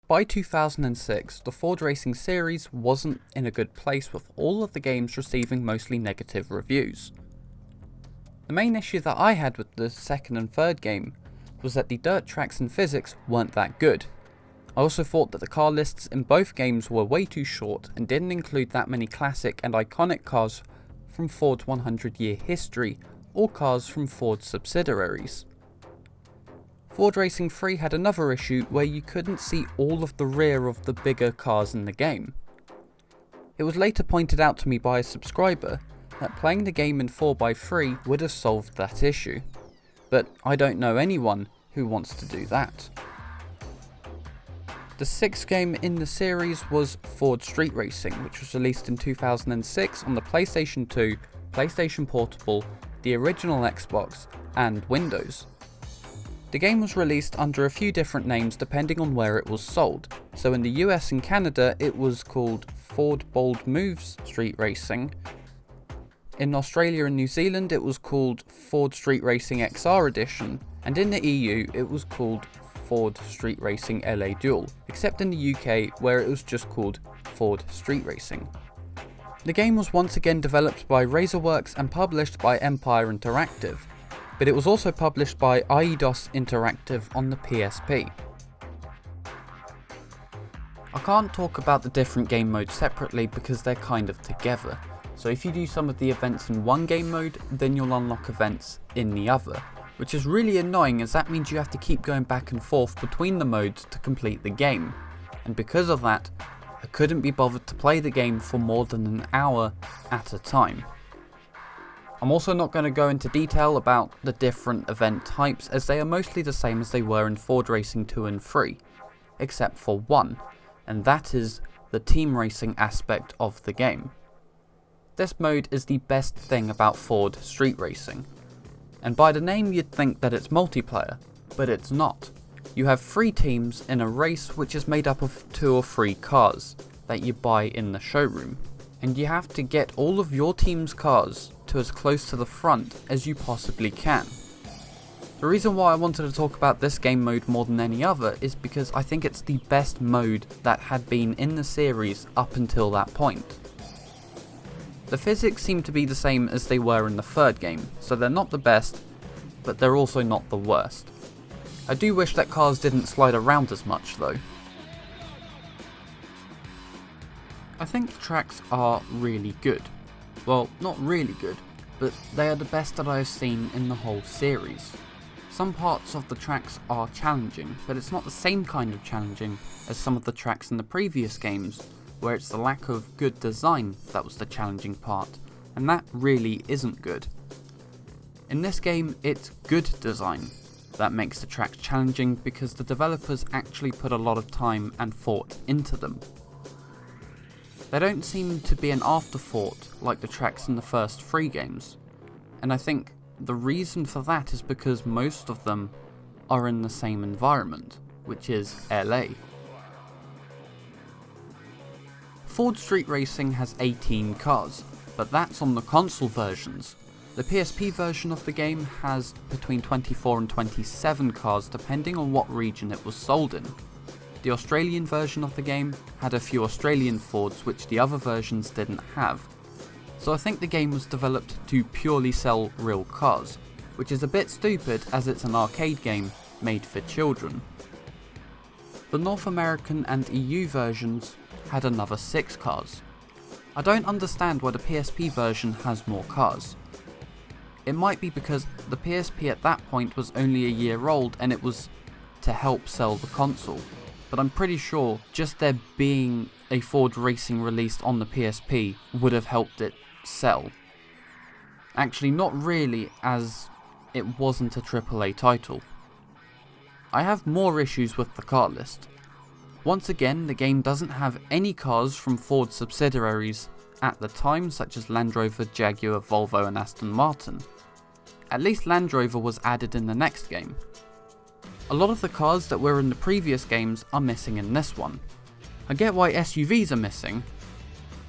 By 2006, the Ford Racing series wasn't in a good place, with all of the games receiving mostly negative reviews. The main issue that I had with the second and third game was that the dirt tracks and physics weren't that good. I also thought that the car lists in both games were way too short and didn't include that many classic and iconic cars from Ford's 100-year history or cars from Ford's subsidiaries. Ford Racing 3 had another issue where you couldn't see all of the rear of the bigger cars in the game. It was later pointed out to me by a subscriber that playing the game in 4x3 would have solved that issue, but I don't know anyone who wants to do that. The sixth game in the series was Ford Street Racing, which was released in 2006 on the PlayStation 2, PlayStation Portable, the original Xbox, and Windows. The game was released under a few different names depending on where it was sold, so in the US and Canada it was called Ford Bold Moves Street Racing. In Australia and New Zealand it was called Ford Street Racing XR Edition, and in the EU it was called Ford Street Racing LA Duel, except in the UK where it was just called Ford Street Racing. The game was once again developed by Razorworks and published by Empire Interactive, but it was also published by Eidos Interactive on the PSP. I can't talk about the different game modes separately because they're kind of together, so if you do some of the events in one game mode, then you'll unlock events in the other, which is really annoying as that means you have to keep going back and forth between the modes to complete the game, and because of that, I couldn't be bothered to play the game for more than an hour at a time. I'm also not going to go into detail about the different event types as they are mostly the same as they were in Ford Racing 2 and 3, except for one, and that is the team racing aspect of the game. This mode is the best thing about Ford Street Racing, and by the name you'd think that it's multiplayer, but it's not. You have 3 teams in a race which is made up of 2 or 3 cars that you buy in the showroom, and you have to get all of your team's cars to as close to the front as you possibly can. The reason why I wanted to talk about this game mode more than any other is because I think it's the best mode that had been in the series up until that point. The physics seem to be the same as they were in the third game, so they're not the best, but they're also not the worst. I do wish that cars didn't slide around as much though. I think the tracks are really good. Well, not really good, but they are the best that I have seen in the whole series. Some parts of the tracks are challenging, but it's not the same kind of challenging as some of the tracks in the previous games, where it's the lack of good design that was the challenging part, and that really isn't good. In this game, it's good design that makes the tracks challenging because the developers actually put a lot of time and thought into them. They don't seem to be an afterthought like the tracks in the first 3 games, and I think the reason for that is because most of them are in the same environment, which is LA. Ford Street Racing has 18 cars, but that's on the console versions. The PSP version of the game has between 24 and 27 cars depending on what region it was sold in. The Australian version of the game had a few Australian Fords which the other versions didn't have. So I think the game was developed to purely sell real cars, which is a bit stupid as it's an arcade game made for children. The North American and EU versions had another 6 cars. I don't understand why the PSP version has more cars. It might be because the PSP at that point was only a year old and it was to help sell the console, but I'm pretty sure just there being a Ford Racing released on the PSP would have helped it sell. Actually, not really, as it wasn't a AAA title. I have more issues with the car list. Once again, the game doesn't have any cars from Ford subsidiaries at the time, such as Land Rover, Jaguar, Volvo and Aston Martin. At least Land Rover was added in the next game. A lot of the cars that were in the previous games are missing in this one. I get why SUVs are missing,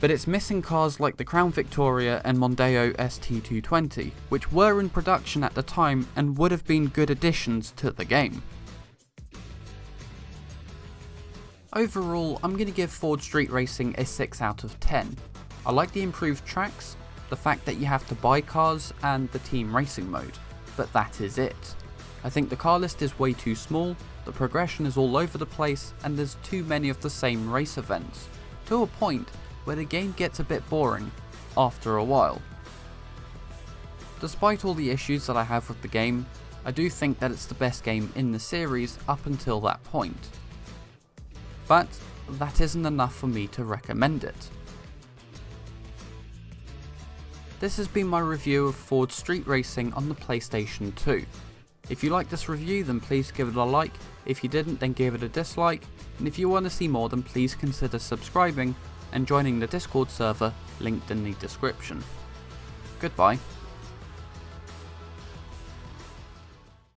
but it's missing cars like the Crown Victoria and Montego ST220, which were in production at the time and would have been good additions to the game. Overall, I'm going to give Ford Street Racing a 6 out of 10. I like the improved tracks, the fact that you have to buy cars, and the team racing mode, but that is it. I think the car list is way too small, the progression is all over the place, and there's too many of the same race events, to a point where the game gets a bit boring after a while. Despite all the issues that I have with the game, I do think that it's the best game in the series up until that point. But that isn't enough for me to recommend it. This has been my review of Ford Street Racing on the PlayStation 2. If you liked this review, then please give it a like. If you didn't, then give it a dislike. And if you want to see more, then please consider subscribing and joining the Discord server linked in the description. Goodbye.